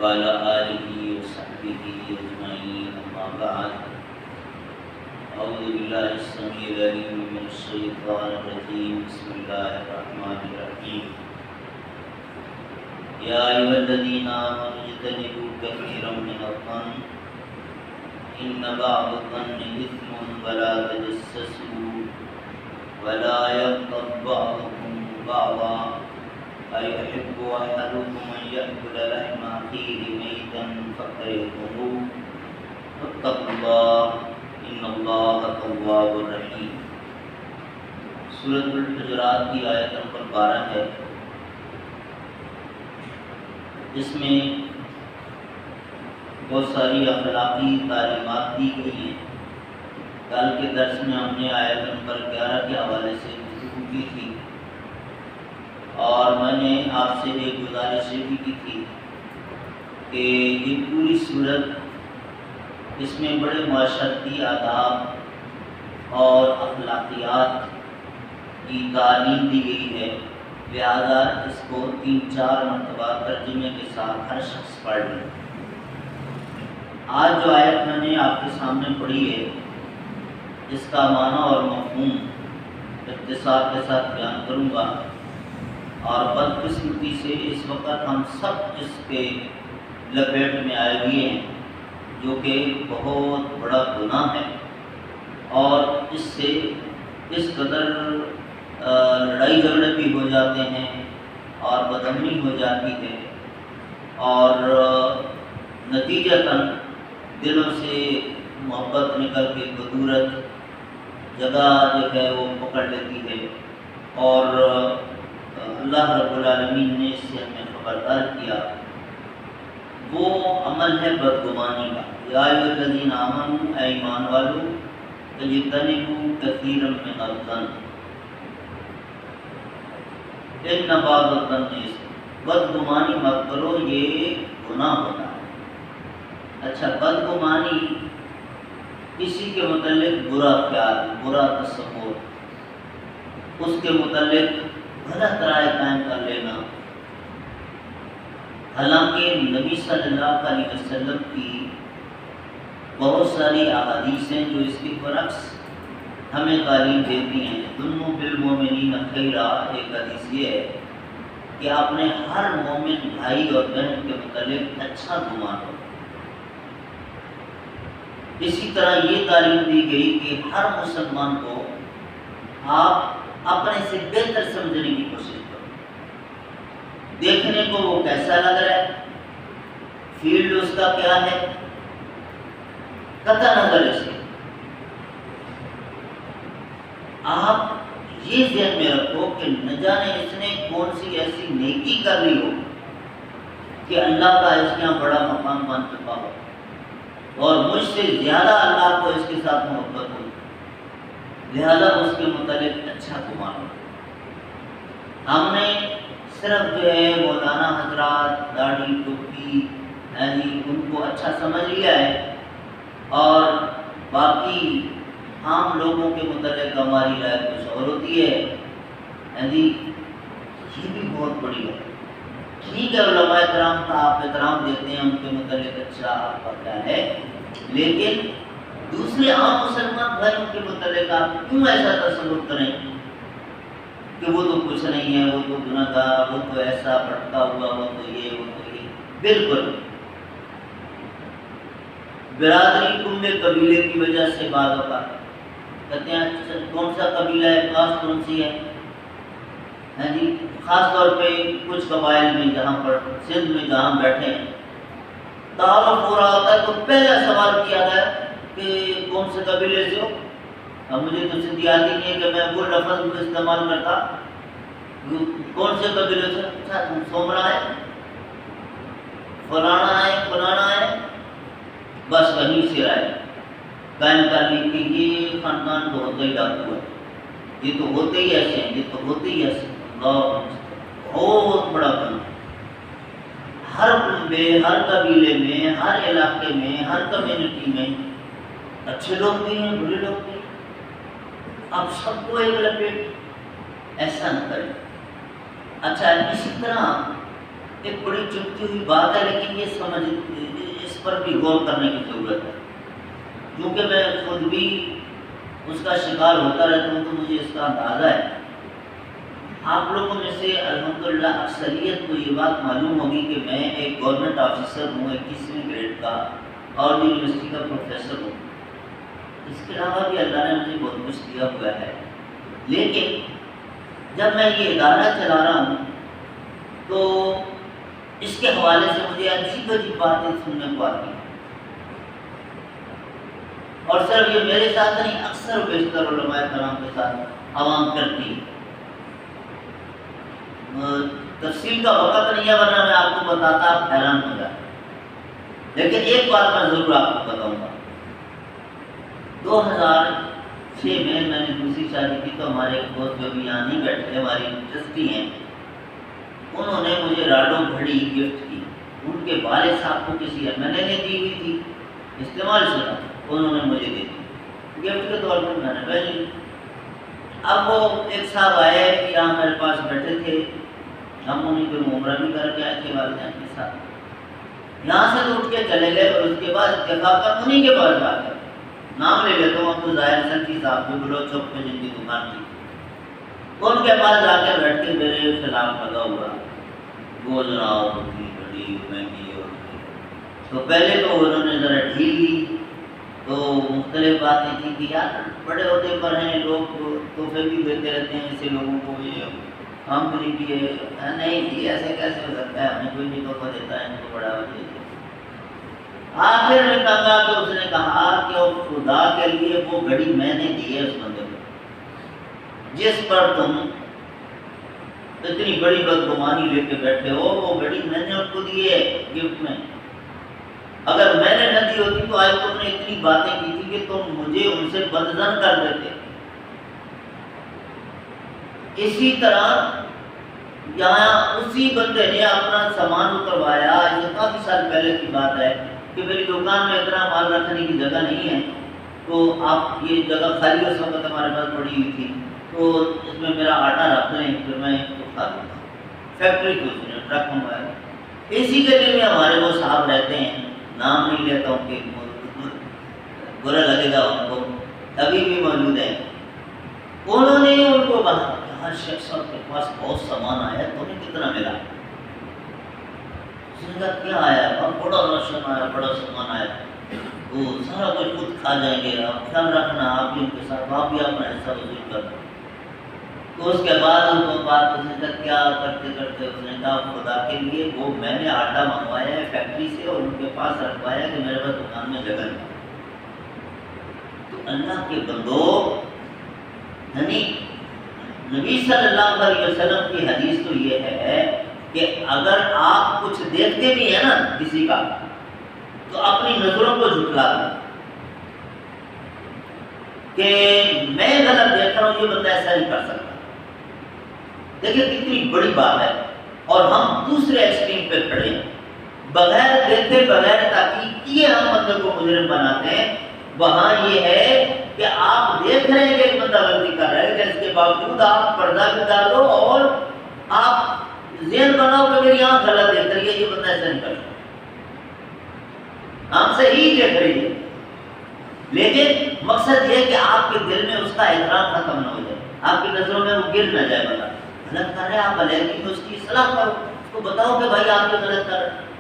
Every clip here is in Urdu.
وعلى آله وصحبه أجمعين أما بعد أعوذ بالله السميع العليم من الشيطان الرجيم بسم الله الرحمن الرحيم يا أيها الذين آمنوا اجتنبوا كثيرا من الظن إن بعض الظن إثم ولا تجسسوا ولا يغتب بعضكم بعضا أيحب أحدكم أن يأكل لحم أخيه ميتا فكرهتموه واتقوا الله إن الله تواب رحيم۔ سورۃ الحجرات کی آیت نمبر 12 ہے، اس میں بہت ساری اخلاقی تعلیمات دی گئی ہیں۔ کل کے درس میں ہم نے آیت نمبر 11 کے حوالے سے گفتگو کی تھی، اور میں نے آپ سے ایک گزارش بھی کی تھی کہ یہ پوری صورت اس میں بڑے معاشرتی آداب اور اخلاقیات کی تعلیم دی گئی ہے، لہذا اس کو 3-4 مرتبہ ترجمے کے ساتھ ہر شخص پڑھ لیں۔ آج جو آیت میں نے آپ کے سامنے پڑھی ہے، اس کا معنی اور مفہوم اختصار کے ساتھ بیان کروں گا، اور بدقسمتی سے اس وقت ہم سب اس کے لپیٹ میں آئے ہوئے ہیں، جو کہ بہت بڑا گناہ ہے، اور اس سے اس قدر لڑائی جھگڑے بھی ہو جاتے ہیں اور بدامنی ہو جاتی ہے، اور نتیجتاً دلوں سے محبت نکل کے بدورت جگہ جو ہے وہ پکڑ لیتی ہے، اور اللہ رب العالمین نے اس سے ہمیں خبردار کیا۔ وہ عمل ہے بدگمانی کا۔ یا ایھا الذین آمنوا، اے ایمان والو، اجتنبوا کثیرا من الظن ان بعض الظن اثم، بدگمانی مت کرو، یہ گناہ ہوتا ہے۔ اچھا، بدگمانی کسی کے متعلق برا خیال، برا تصور، اس کے متعلق غلط رائے قائم کر لینا، حالانکہ نبی صلی اللہ علیہ وسلم کی بہت ساری احادیث ہیں جو اس کے برعکس ہمیں تعلیم دیتی ہیں۔ ظنوا بالمؤمنین خیرا، ایک حدیث یہ ہے کہ آپ نے ہر مومن بھائی اور بہن کے متعلق اچھا گمان ہو۔ اسی طرح یہ تعلیم دی گئی کہ ہر مسلمان کو آپ اپنے سے بہتر سمجھنے کی کوشش کرو، دیکھنے کو وہ کیسا لگ رہا ہے، فیلڈ اس کا کیا ہے، قطع نظر اس کے آپ یہ ذہن میں رکھو کہ نہ جانے اس نے کون سی ایسی نیکی کر لی ہو کہ اللہ کا اس کے یہاں بڑا مقام بن چکا ہو، اور مجھ سے زیادہ اللہ کو اس کے ساتھ محبت ہو، لہذا اس کے متعلق اچھا گمان ہو۔ ہم نے صرف جو ہے مولانا حضرات داڑھی ٹوپی ان کو اچھا سمجھ لیا ہے، اور باقی عام لوگوں کے متعلق ہماری رائے کچھ اور ہوتی ہے۔ یہ بھی بہت بڑی ہے۔ ٹھیک ہے، علماء کرام کا آپ احترام دیتے ہیں، ان کے متعلق اچھا آپ کا کیا ہے، لیکن دوسرے عام مسلمان بھائیوں کے متعلق آپ کیوں ایسا تصور کریں کہ وہ تو کچھ نہیں ہے، وہ تو گناہ گار، وہ تو ایسا بھٹکا ہوا، وہ تو یہ، وہ تو یہ۔ بالکل برادری کنبے قبیلے کی وجہ سے بعض اوقات کہتے ہیں کون سا قبیلہ ہے، کاسٹ کون سی ہے جی، خاص طور پہ کچھ قبائل میں جہاں پر سندھ میں جہاں بیٹھے ہیں تعارف ہو رہا ہوتا ہے تو پہلا سوال کیا جائے کہ کون سے قبیلے سے ہو۔ اب مجھے تو سندھی آتی نہیں ہے کہ میں وہ لفظ استعمال کرتا، کون سے قبیلے سے، اچھا تم سومرا ہے، فلانا ہے، فلانا ہے، بس وہیں سے رائے قائم کر لی کہ یہ خاندان تو ہوتا ہی ڈاکو ہے، یہ تو ہوتے ہی ایسے ہیں، یہ تو ہوتے ہی ایسے ہیں۔ اللہ بہت بڑا بنا، ہر کنبے، ہر قبیلے میں، ہر علاقے میں، ہر کمیونٹی میں اچھے لوگ بھی ہیں، برے لوگ بھی ہیں، اب سب کو ایک لپیٹ ایسا نہ کریں۔ اچھا، اسی طرح ایک بڑی چپتی ہوئی بات ہے، لیکن یہ سمجھ اس پر بھی غور کرنے کی ضرورت ہے، کیونکہ میں خود بھی اس کا شکار ہوتا رہتا ہوں تو مجھے اس کا اندازہ ہے۔ آپ لوگوں میں سے الحمدللہ اکثریت کو یہ بات معلوم ہوگی کہ میں ایک گورنمنٹ آفیسر ہوں، 21ویں گریڈ کا، اور یونیورسٹی کا پروفیسر ہوں۔ اس کے علاوہ بھی اللہ نے مجھے بہت کچھ دیا ہوا ہے، لیکن جب میں یہ ادارہ چلا رہا ہوں تو اس کے حوالے سے مجھے عجیب عجیب باتیں سننے کو آتی ہیں، اور صرف یہ میرے ساتھ نہیں، اکثر بیشتر علماء کرام کے ساتھ عوام کرتی ہے۔ تفصیل کا وقت نہیں ہے، ورنہ میں آپ کو بتاتا آپ حیران ہو جاتے، لیکن ایک بات میں ضرور آپ کو بتاؤں گا۔ 2006 میں نے دوسری شادی کی تو ہمارے ایک دوست جو بھی یہاں نہیں بیٹھے، ہماری ٹرسٹی ہیں، انہوں نے مجھے راڈو گھڑی گفٹ کی۔ ان کے والد صاحب کو کسی MLA نے دی ہوئی تھی، استعمال شدہ، انہوں نے مجھے دے دی گفٹ کے طور پر، میں نے پہن لی۔ اب وہ ایک صاحب آئے یہاں میرے پاس بیٹھے تھے، ہم انہیں کو عمرہ بھی کر کے آئے تھے والدین کے ساتھ، یہاں سے تو اٹھ کے چلے گئے، اور اس کے بعد اتفاقاً انہیں کے پاس آ گئے، نام لے لیتا ہوں عبد الظاہر سنٹی صاحب جو بلوچ چوک پہ جن کی دکان تھی، ان کے پاس جا کے بیٹھ کے میرے خلاف لگا ہوا، وہ جناب اتنی بڑی مہنگی ہوتی، تو پہلے تو انہوں نے ذرا ڈھیل لی، تو مختلف باتیں تھیں کہ یار بڑے عہدے پر ہیں لوگ، تحفے بھی دیتے رہتے ہیں ایسے لوگوں کو، یہ ہم بھی نہیں دیے، نہیں جی ایسے کیسے ہو سکتا ہے، ہمیں کوئی نہیں تحفہ دیتا ہے، ان کو بڑا وجہ۔ آخر میں تنگ آ کے اس نے کہا کہ خدا کے لیے وہ گھڑی میں نے دی ہے اس بندے کو جس پر تم اتنی بڑی بدگمانی لے کے بیٹھے ہو، وہ گھڑی میں نے ان کو دی ہے گفٹ میں، اگر میں نے نہ دی ہوتی تو آج تم نے اتنی باتیں کی تھی کہ تم مجھے ان سے بدظن کر دیتے۔ اسی طرح یہاں اسی بندے نے اپنا سامان اتروایا، یہ کافی سال پہلے کی بات ہے، کہ میری دکان میں اتنا مال رکھنے کی جگہ نہیں ہے، تو آپ یہ جگہ خالی اس وقت ہمارے پاس پڑی ہوئی تھی، تو اس میں میرا آٹا رکھ لیں، پھر میں اس کو کھا لوں گا۔ فیکٹری کو اس نے ٹرک منگوایا، اسی گلی میں ہمارے وہ صاحب رہتے ہیں، نام نہیں لیتا ہوں کہ برا لگے گا ان کو، ابھی بھی موجود ہیں، انہوں نے ان کو کہا ہر شخص کے پاس بہت سامان آیا، تمہیں کتنا ملا؟ اس نے کہا کیا آیا؟ بڑا راشن آیا، بڑا سامان آیا، تو سارا کچھ خود کھا جائیں گے، آپ خیال رکھنا، آپ بھی ان کے ساتھ، آپ بھی اپنا حصہ وصول کرنا۔ تو اس کے بعد ان کو بات، اس نے کہا کیا کرتے کرتے، اس نے کہا خدا کے لیے وہ میں نے آٹا منگوایا ہے فیکٹری سے اور ان کے پاس رکھوایا کہ میرے پاس دکان میں جگہ نہیں۔ تو اللہ کے بندو، یعنی نبی صلی اللہ علیہ وسلم کی حدیث تو یہ ہے کہ اگر آپ کچھ دیکھتے بھی ہیں نا کسی کا، تو اپنی نظروں کو جھٹلا دیں کہ میں غلط دیکھ رہا ہوں، یہ بندہ ایسا نہیں کر سکتا۔ دیکھیں کتنی بڑی بات ہے، اور ہم دوسرے ایکسٹریم پہ کھڑے ہیں، بغیر دیکھے بغیر تحقیق کیے ہم بندے کو مجرم بناتے ہیں۔ وہاں یہ ہے کہ آپ دیکھ رہے ہیں کہ ایک بندہ غلطی کر رہا ہے، کہ اس کے باوجود آپ پردہ بھی ڈالو اور آپ ذہن بناؤ کہ میری آنکھ غلط دیکھ رہی ہے، یہ بندہ ایسا نہیں کر سکتا، آنکھ صحیح دیکھ رہی ہے، لیکن مقصد یہ ہے کہ آپ کے دل میں اس کا احترام ختم نہ ہو جائے، آپ کی نظروں میں وہ گر نہ جائے بندہ غلط کر رہے ہیں، آپ علیحدگی میں اس کی اصلاح کرو، اس کو بتاؤ کہ بھائی آپ یہ غلط کر رہے ہیں۔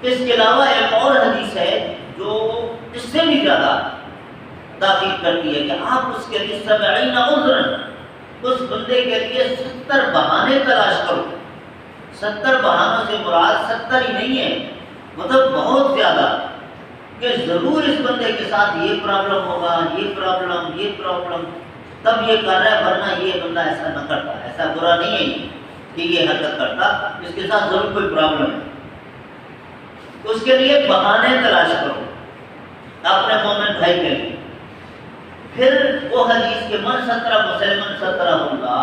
اس کے علاوہ ایک اور حدیث ہے جو اس سے بھی زیادہ تاکید کرتی ہے کہ آپ اس کے لیے 70 عذرا، اس بندے کے لیے 70 بہانے تلاش کرو۔ 70 بہانوں سے مراد 70 ہی نہیں ہے، مطلب بہت زیادہ، کہ ضرور اس بندے کے ساتھ یہ پرابلم ہوگا، یہ پرابلم، تب یہ کر رہا ہے، ورنہ یہ بندہ ایسا نہ کرتا، ایسا برا نہیں ہے کہ یہ حرکت کرتا، اس کے ساتھ ضرور کوئی پرابلم ہے۔ اس کے لیے بہانے تلاش کرو اپنے مومن بھائی کے لیے۔ پھر وہ حدیث کے من 17 مسلمان 17 ہوگا،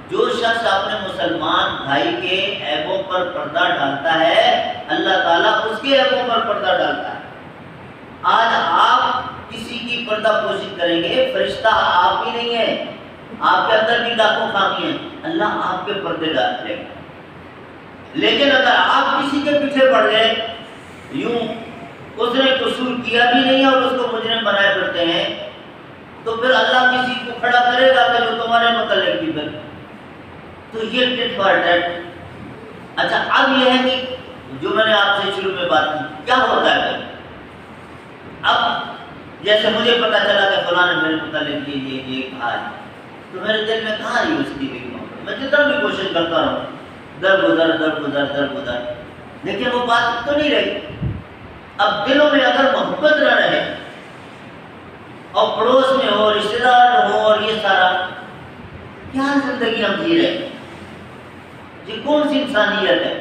جو شخص اپنے مسلمان بھائی کے عیبوں پر پردہ ڈالتا ہے، اللہ تعالیٰ اس کے عیبوں پر پردہ ڈالتا ہے۔ آج آپ کسی کی پردہ پوشی کریں گے، فرشتہ آپ ہی نہیں ہے، آپ کے اندر بھی لاکھوں خامی ہیں، اللہ آپ کے پردے ڈال دے گا۔ لیکن اگر آپ کسی کے پیچھے پڑ گئے، یوں اس نے قصور کیا بھی نہیں اور اس کو مجرم بنائے پھرتے ہیں، تو پھر اللہ کسی کو کھڑا کرے گا کہ جو تمہارے متعلق بھی کرے. تو یہ ٹٹ فار ٹیٹ. اچھا اب یہ ہے کہ جو میں نے آپ سے شروع میں بات کی، کیا ہوتا ہے پھر؟ اب جیسے مجھے پتا چلا کہ فلاں نے میرے متعلق یہ کہا ہے، تو میرے دل میں کہاں رہی اس کی محبت؟ میں جتنا بھی کوشش کرتا رہوں، در گزر، لیکن وہ بات تو نہیں رہی. اب دلوں میں اگر محبت نہ رہے اور پڑوس میں ہو، رشتے دار ہو، اور یہ سارا کیا زندگی ہم جی رہے ہیں؟ یہ کون سی انسانیت ہے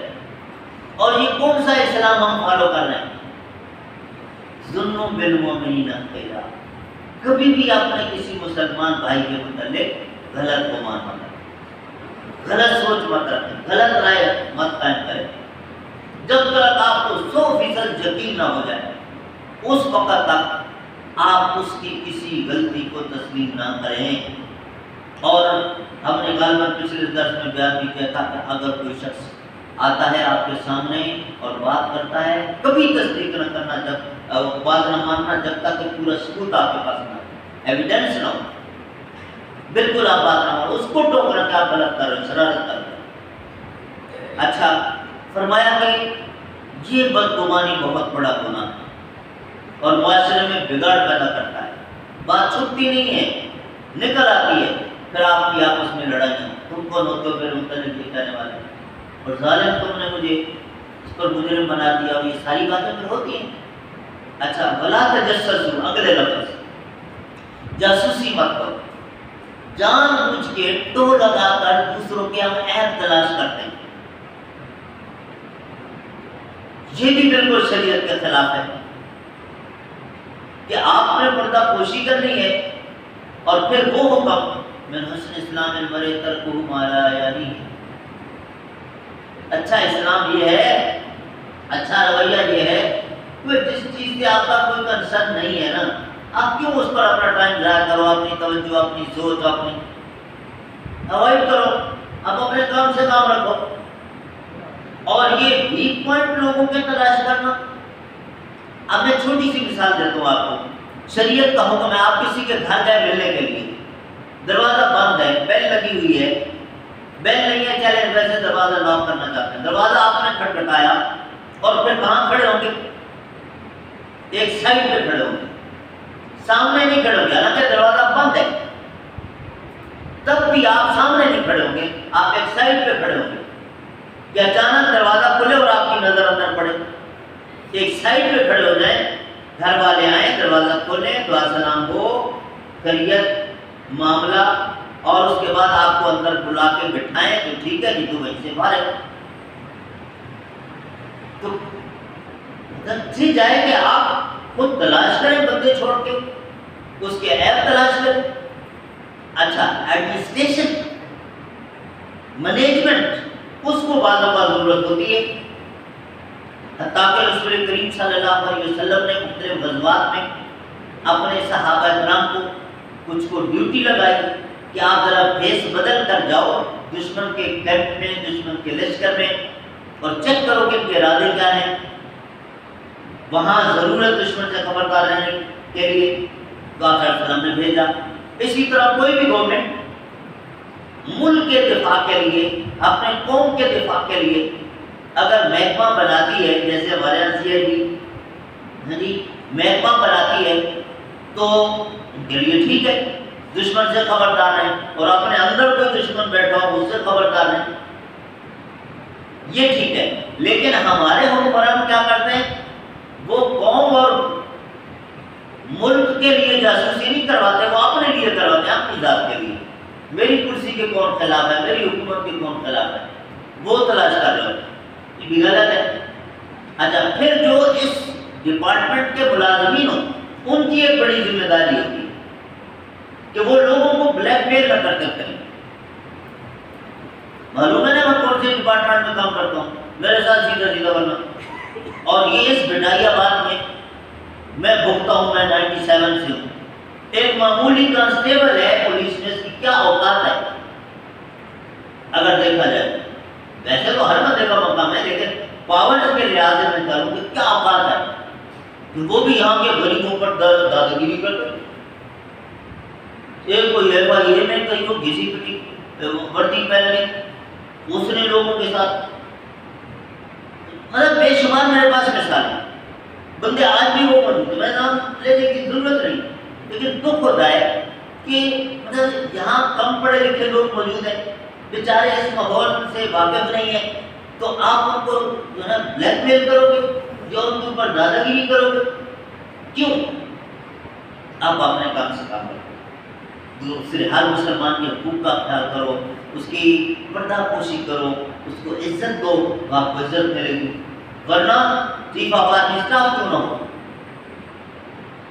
اور یہ کون سا اسلام ہم فالو کر رہے ہیں؟ ظلم بالمؤمنین خیرا. کبھی بھی آپ نے کسی مسلمان بھائی کے متعلق غلط گمان مت رکھیں، غلط سوچ مت رکھیں، غلط رائے مت قائم کریں. جب تک آپ کو 100% یقین نہ ہو جائے اس وقت تک آپ اس کی کسی غلطی کو تسلیم نہ کریں. اور ہم نے غالباً پچھلے درس میں بیان بھی کیا تھا کہ اگر کوئی شخص آتا ہے آپ کے سامنے اور بات کرتا ہے، کبھی تصدیق نہ کرنا، جب بات نہ ماننا جب تک کہ پورا ثبوت آپ کے پاس نہ ہو، ایویڈنس نہ ہو. بالکل آپ بات نہ مانو، اس کو ٹوکنا کہ آپ غلط کر رہے ہو، شرارت کر رہے ہو. اچھا فرمایا کہ یہ بدگمانی بہت بڑا گناہ ہے اور معاشرے میں بگاڑ پیدا کرتا ہے. بات چھپتی نہیں ہے، نکل آتی ہے، پھر آپ کی آپس میں لڑائیاں. تم کون ہوتے ہو پھر مختلف یہ کہنے والے، اور ظالم تم نے مجھے اس پر مجرم بنا دیا، اور یہ ساری باتیں پھر ہوتی ہیں. اچھا ولا تجسسوا، اگلے لفظ جاسوسی مت کرو. جان بوجھ کے ٹو لگا کر دوسروں کے ہم عیب تلاش کرتے ہیں، یہ بھی بالکل شریعت کے خلاف ہے. کہ آپ نے پردہ پوشی کرنی ہے اور پھر وہ حکم من حسن اسلام المرء ترکہ ما لا یعنی. اچھا اسلام یہ ہے، اچھا رویہ یہ ہے کہ جس چیز سے آپ کا کوئی کنسرن نہیں ہے نا، آپ کیوں اس پر اپنا ٹائم ضائع کرو، اپنی توجہ، اپنی سوچ اپنی اوائڈ کرو. آپ اپنے کام سے کام رکھو. اور یہ ویک پوائنٹ لوگوں کے تلاش کرنا. اب میں چھوٹی سی مثال دیتا ہوں آپ کو. شریعت کا حکم ہے آپ کسی کے گھر گئے ملنے کے لیے، دروازہ بند ہے، بیل لگی ہوئی ہے، بیل نہیں ہے، چلے ویسے دروازہ لاک کرنا چاہتے ہیں، دروازہ آپ نے کھٹکھٹایا اور پھر کہاں کھڑے ہوں گے؟ ایک سائڈ پہ کھڑے ہوں گے، سامنے نہیں کھڑے ہوں گے، حالانکہ دروازہ بند ہے. تب بھی آپ سامنے نہیں کھڑے ہوں گے، آپ ایک سائڈ پہ کھڑے ہوں گے کہ اچانک دروازہ کھلے اور آپ کی نظر اندر پڑے. ایک سائڈ پہ کھڑے ہو جائیں، گھر والے آئیں، دروازہ کھولیں، دعا سلام ہو، خیریت معاملہ، اور اس کے بعد آپ کو اندر بلا کے بٹھائیں تو ٹھیک ہے جی، تو وہیں سے باہر ہے. تو جی جائے کہ آپ خود تلاش کریں، بندے چھوڑ کے اس کے عیب تلاش کریں. اچھا ایڈمنسٹریشن، مینجمنٹ، اس کو بعض اوقات ضرورت ہوتی ہے. حتیٰ کہ رسول کریم صلی اللہ علیہ وسلم نے مختلف غزوات میں اپنے صحابہ کرام کو کچھ کو ڈیوٹی لگائی کہ آپ ذرا بھیس بدل کر جاؤ دشمن کے کیمپ میں، دشمن کے لشکر میں، اور چیک کرو کہ ان کے ارادے کیا ہیں. وہاں ضرورت دشمن سے خبردار رہنے کے لیے تو آپ صلی اللہ علیہ وسلم نے بھیجا. اسی طرح کوئی بھی گورنمنٹ ملک کے دفاع کے لیے، اپنے قوم کے دفاع کے لیے اگر محکمہ بناتی ہے، جیسے ہمارے یہاں CID محکمہ بناتی ہے، تو ان کے لیے ٹھیک ہے، دشمن سے خبردار ہیں، اور اپنے اندر کوئی دشمن بیٹھا ہو اس سے خبردار ہیں، یہ ٹھیک ہے. لیکن ہمارے حکمران کیا کرتے ہیں؟ وہ قوم اور ملک کے لیے جاسوسی نہیں کرواتے، وہ اپنے لیے کرواتے ہیں، اپنی ذات کے لیے. میری کرسی کے کون خلاف ہے، میری حکومت کے کون خلاف ہے، وہ تلاش کر رہے ہوتے ہیں. یہ بھی غلط ہے. اچھا پھر جو اس ڈپارٹمنٹ کے ملازمین ہوں، ان کی ایک بڑی ذمہ داری ہوتی ہے کہ وہ لوگوں کو بلیک میل نہ کر سکتے. معلوم ہے نا میں کون سے ڈپارٹمنٹ میں کام کرتا ہوں، میرے ساتھ سیدھا سیدھا بننا. اور یہ اس بٹائی آباد میں بھگتا ہوں، میں 97 سے ہوں. ایک معمولی کانسٹیبل ہے پولیس میں، اس کی کیا اوقات ہے اگر دیکھا جائے. ویسے تو ہر بندے کا مقام ہے، لیکن پاور کے لحاظ سے میں کروں کہ کیا بات ہے کہ وہ بھی یہاں کے غریبوں پر دادگیری کرتے ہیں۔ ایک کوئی FIA میں کہیں وہ گھسی پٹی وردی پہن لی، اس نے لوگوں کے ساتھ، مطلب بے شمار میرے پاس مثالیں بندے آج بھی وہ موجود ہیں، میں نام لینے کی ضرورت نہیں، لیکن دکھ ہوتا ہے کہ مطلب یہاں کم پڑھے لکھے لوگ موجود ہیں، بیچارے اس ماحول سے واقف نہیں ہیں، تو آپ ان کو جو ہے نا بلیک میل کرو گے یا ان کے اوپر دادا گیری کرو گے؟ کیوں؟ آپ اپنے کام سے کام کرو، دوسرے ہر مسلمان کے حقوق کا خیال کرو، اس کی پردہ پوشی کرو، اس کو عزت دو، آپ کو عزت ملے گی، ورنہ چیف آف آرمی اسٹاف کیوں نہ ہو؟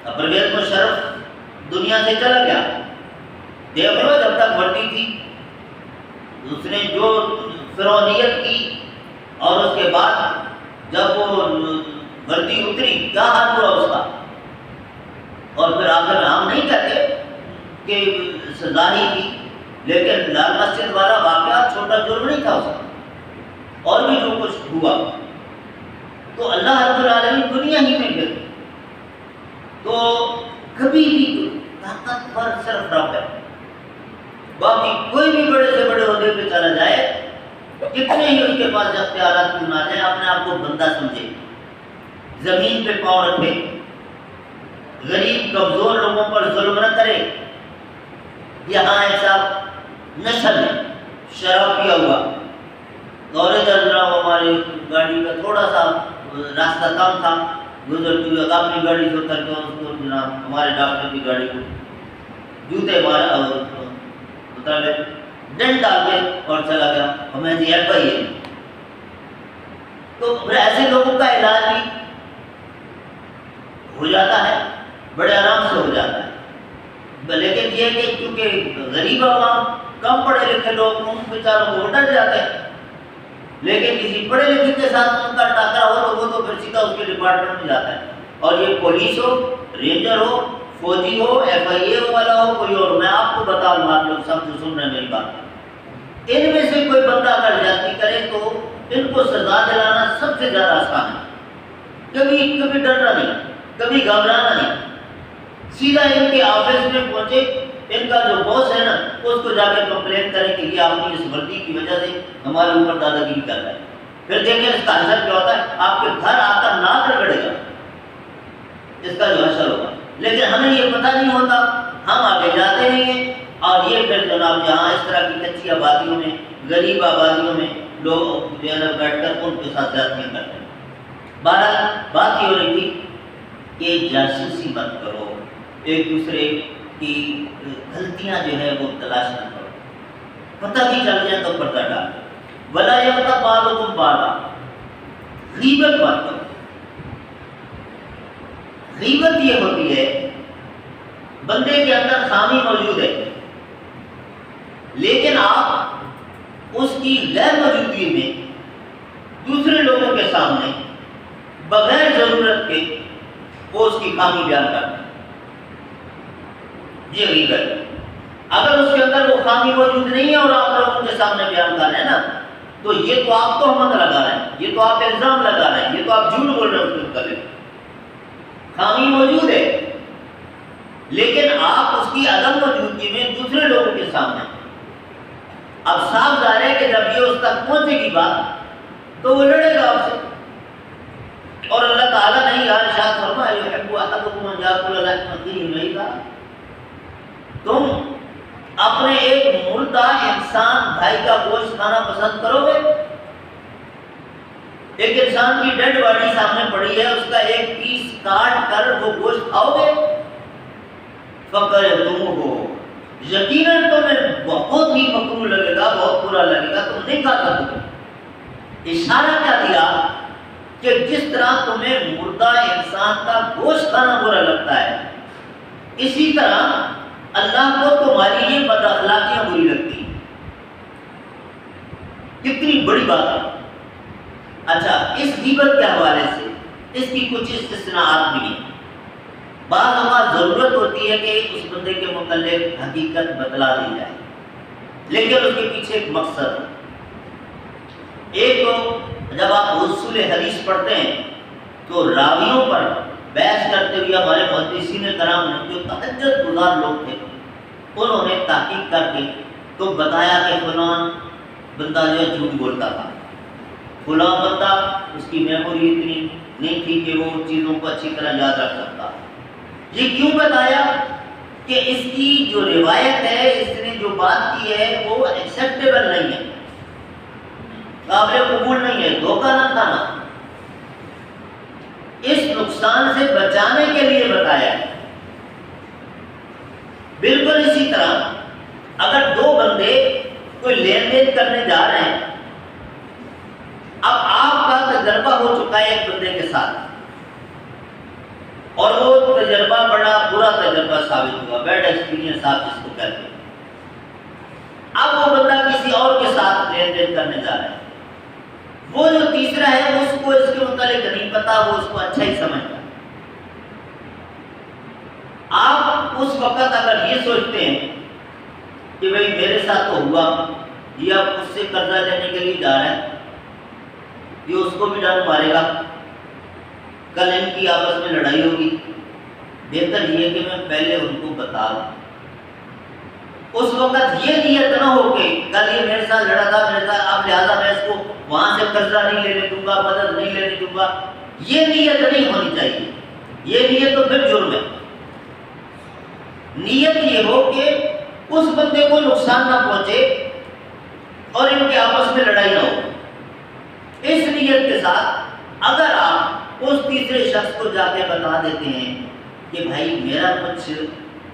پرویز مشرف دنیا سے چلا گیا، دیکھ لو جب تک وردی تھی اس نے جو فرعونیت کی، اور اس کے بعد جب وہ وردی اتری کیا حال ہوا اس کا، اور پھر آخر میں ہم نہیں کہتے کہ سزا ہی تھی، لیکن لال مسجد والا واقعہ چھوٹا جرم نہیں تھا اس کا، اور بھی جو کچھ ہوا، تو اللہ رب العالمین دنیا ہی میں گر، تو کبھی بھی طاقتور صرف رب ہے، باقی کوئی بھی بڑے سے بڑے عہدے پہ چلا جائے، کتنے ہی اس کے پاس اختیارات کیوں نہ جائے، اپنے آپ کو بندہ سمجھے، زمین پہ پاؤں رکھے، غریب کمزور لوگوں پر ظلم نہ کرے۔ یہاں ایک صاحب نشل ہے، شراب پیا ہوا، دورے جناب ہماری گاڑی کا تھوڑا سا راستہ کم تھا، گزرتی ہوئی اپنی گاڑی سے اتر کے اس کو جناب ہمارے ڈاکٹر کی گاڑی کو جوتے مارے، ڈنڈ ڈال کے اور چلا گیا، ہمیں جی FIA۔ تو ایسے لوگوں کا علاج بھی ہو جاتا ہے، بڑے آرام سے ہو جاتا ہے، لیکن یہ کہ کیونکہ غریب عوام، کم پڑھے لکھے لوگ، ان بیچاروں کو ڈر جاتے ہیں، لیکن کسی پڑھے لکھے کے ساتھ ان کا ٹاکرا ہو تو وہ تو پھر سیدھا اس کے ڈپارٹمنٹ میں جاتا ہے، اور یہ پولیس ہو، رینجر ہو، فوجی ہو، FIA والا ہو، کوئی اور، میں آپ کو بتا دوں، آپ لوگ سب جو سن رہے ہیں میری بات، ان میں سے کوئی بندہ اگر زیادتی کرے تو ان کو سزا دلانا سب سے زیادہ آسان ہے، کبھی ڈرنا نہیں، کبھی گھبرانا نہیں، سیدھا ان کے آفس میں پہنچے، ان کا جو باس ہے نا اس کو جا کے کمپلین کریں کہ یہ آپ کی اس وردی کی وجہ سے ہمارے اوپر دادا گیری کر رہا ہے، پھر دیکھیں اس کا حشر کیا ہوتا ہے، آپ کے گھر آ کر نہ گڑے گا اس کا جو حشر ہوگا، لیکن ہمیں یہ پتہ نہیں ہوتا، ہم آگے جاتے نہیں ہیں، اور یہ پھر جناب یہاں اس طرح کی کچی آبادیوں میں، غریب آبادیوں میں لوگ جو ہے بیٹھ کر ان کے ساتھ زیادتیاں کرتے ہیں۔ بہرحال بات یہ ہو رہی تھی کہ جاسوسی مت کرو، ایک دوسرے کی غلطیاں جو ہے وہ تلاش نہ کرو، پتہ بھی چل جائے تو پردہ ڈال، ولا یغتب بعضکم بعضا، غیبت مت کرو۔ غیبت یہ ہوتی ہے بندے کے اندر خامی موجود ہے، لیکن آپ اس کی غیر موجودگی میں دوسرے لوگوں کے سامنے بغیر ضرورت کے وہ اس کی خامی بیان کرتے ہیں، یہ غیبت ہے۔ اگر اس کے اندر وہ خامی موجود نہیں ہے اور آپ لوگوں کے سامنے بیان کر رہے ہیں نا، تو یہ تو آپ تہمت لگا رہے ہیں، یہ تو آپ الزام لگا رہے ہیں، یہ تو آپ جھوٹ بول رہے ہیں اس کے متعلق، خامی موجود ہے، لیکن آپ اس کی عدم موجودگی میں دوسرے لوگوں کے سامنے، اب صاف ظاہر ہے کہ جب یہ اس تک پہنچے گی بات تو وہ لڑے گا آپ سے، اور اللہ تعالیٰ نے یہاں ارشاد فرمایا یحب احدکم ان یاکل لحم اخیہ میتا، تم اپنے ایک مردہ انسان بھائی کا گوشت کھانا پسند کرو گے؟ ایک انسان کی ڈیڈ باڈی سامنے پڑی ہے، اس کا ایک پیس کاٹ کر وہ گوشت کھاؤ گے؟ فَكَرِهْتُمُوهُ، یقیناً تمہیں بہت ہی مکروہ لگے گا، بہت برا لگے گا، تم نہیں کھا سکتے۔ اشارہ کیا دیا کہ جس طرح تمہیں مردہ انسان کا گوشت کھانا برا لگتا ہے، اسی طرح اللہ کو تمہاری یہ بد اخلاقیاں بری لگتی ہیں۔ کتنی بڑی بات ہے۔ اچھا، اس غیبت کے حوالے سے اس کی کچھ استثناءات بھی ہیں۔ بعض اوقات ضرورت ہوتی ہے کہ اس بندے کے متعلق حقیقت بتلا دی جائے، لیکن اس کے پیچھے ایک مقصد ہے۔ ایک تو جب آپ اصول حدیث پڑھتے ہیں تو راویوں پر بحث کرتے ہوئے ہمارے محدثین کرام نے جو تہجد گزار لوگ تھے انہوں نے تحقیق کر کے تو بتایا کہ فلاں بندہ جو ہے جھوٹ بولتا تھا، فلاں بندہ اس کی میموری اتنی نہیں تھی کہ وہ چیزوں کو اچھی طرح یاد رکھ سکتا۔ یہ کیوں بتایا کہ اس کی جو روایت ہے، اس نے جو بات کی ہے وہ ایکسیپٹیبل نہیں ہے، قابل قبول نہیں ہے، دھوکہ نہ کھانا، اس نقصان سے بچانے کے لیے بتایا ہے۔ بالکل اسی طرح اگر دو بندے کوئی لین دین کرنے جا رہے ہیں، اب آپ کا تجربہ ہو چکا ہے ایک بندے کے ساتھ اور وہ تجربہ بڑا برا تجربہ ثابت ہوا، بیڈ ایکسپیرینس آپ جس کو کہتے ہیں۔ اب وہ بندہ کسی اور کے ساتھ لین دین کرنے جا رہا ہے، وہ جو تیسرا ہے اس کو اس کے متعلق نہیں پتا، وہ اس کو اچھا ہی سمجھتا ہے۔ آپ اس وقت اگر یہ سوچتے ہیں کہ بھئی میرے ساتھ تو ہوا، یہ اب اس سے قرضہ لینے کے لیے جا رہا ہے، یہ اس کو بھی ڈر مارے گا، کل ان کی آپس میں لڑائی ہوگی، بہتر یہ کہ میں پہلے ان کو بتا دوں۔ اس وقت یہ نیت نہ ہو کہ کل یہ میرے ساتھ لڑا تھا، میرے ساتھ، اب لہٰذا میں اس کو وہاں سے قرضہ نہیں لینے دوں گا، مدد نہیں لینے دوں گا، یہ نیت نہیں ہونی چاہیے۔ یہ نیت تو پھر جرم ہے۔ نیت یہ ہو کہ اس بندے کو نقصان نہ پہنچے اور ان کے آپس میں لڑائی نہ ہو۔ اس نیت کے ساتھ اگر آپ اس تیسرے شخص کو جا کے بتا دیتے ہیں کہ بھائی میرا کچھ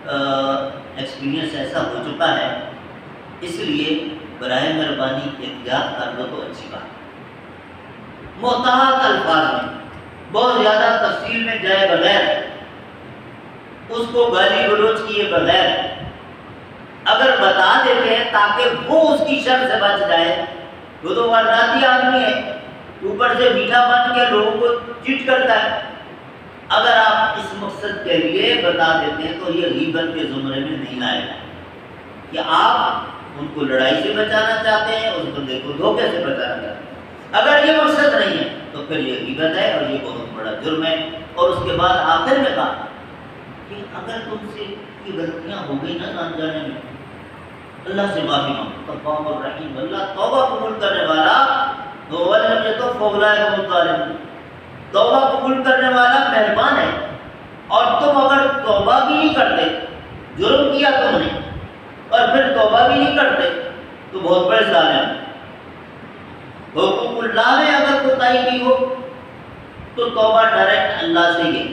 ایکسپیرینس ایسا ہو چکا ہے، اس لیے براہ مہربانی احتیاط کر لو، تو اچھی بات ہے۔ محتاط الفاظ میں، بہت زیادہ تفصیل میں جائے بغیر، اس کو گالی گلوچ کیے بغیر اگر بتا دیتے ہیں تاکہ وہ اس کی شر سے بچ جائے۔ وہ تو وارداتی آدمی ہے، اوپر سے میٹھا بن کے لوگوں کو چیٹ کرتا ہے۔ اگر آپ اس مقصد کے لیے بتا دیتے ہیں تو یہ غیبت کے زمرے میں نہیں آئے گا کہ آپ ان کو لڑائی سے بچانا چاہتے ہیں، اس بندے کو دھوکے سے بچانا چاہتے ہیں۔ اگر یہ مقصد نہیں ہے تو پھر یہ غیبت ہے اور یہ بہت بڑا جرم ہے۔ اور اس کے بعد آخر میں کہا کہ اگر تم سے یہ غلطیاں ہو گئی نا جان جانے میں، اللہ سے معافی مانگو، تواب الرحیم، اللہ توبہ قبول کرنے والا، توبہ قبول کرنے والا مہربان ہے۔ اور تم اگر توبہ بھی نہیں کرتے، جرم کیا تم نے اور پھر توبہ بھی نہیں کرتے تو بہت بڑے ظالم۔ حقوق اللہ میں اگر کوتاہی کی ہو تو توبہ ڈائریکٹ اللہ سے ہی،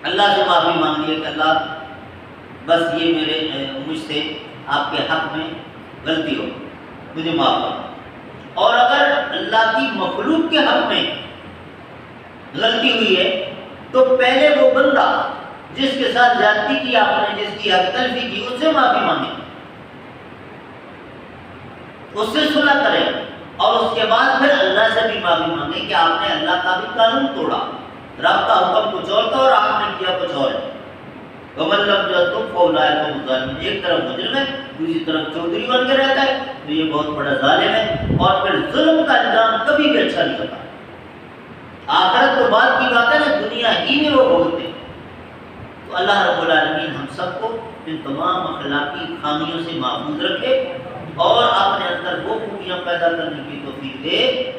اللہ سے معافی مانگیے کہ اللہ بس یہ میرے مجھ سے آپ کے حق میں غلطی ہو، مجھے معاف کرو۔ اور اگر اللہ کی مخلوق کے حق میں غلطی ہوئی ہے تو پہلے وہ بندہ جس کے ساتھ زیادتی کی آپ نے، جس کی حق تلفی کی، اس سے معافی مانگے، اس سے صلح کرے، اور اس کے بعد پھر اللہ سے بھی معافی مانگے کہ آپ نے اللہ کا بھی قانون توڑا، رب کا حکم کچھ اور تھا اور آپ نے کیا کچھ اور ہے۔ وَمَن لَّمْ يَتُبْ فَأُولَٰئِكَ هُمُ الظَّالِمُونَ۔ ایک طرف مجرم ہے، دوسری طرف چودھری بن کے رہتا ہے، تو یہ بہت بڑا ظالم ہے، اور پھر ظلم کا انجام کبھی بھی اچھا نہیں ہوتا۔ آخرت تو بعد کی بات ہے نا، دنیا ہی میں وہ بھگتے۔ تو اللہ رب العالمین ہم سب کو ان تمام اخلاقی خامیوں سے محفوظ رکھے اور اپنے اندر وہ خوبیاں پیدا کرنے کی توفیق دے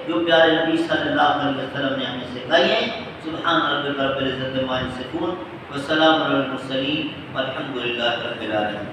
جو پیارے نبی صلی اللہ علیہ وسلم نے ہمیں سکھائی ہیں۔ سبحان ربک رب العزت عما یصفون وسلام علی المرسلین والحمد للہ رب العالمین۔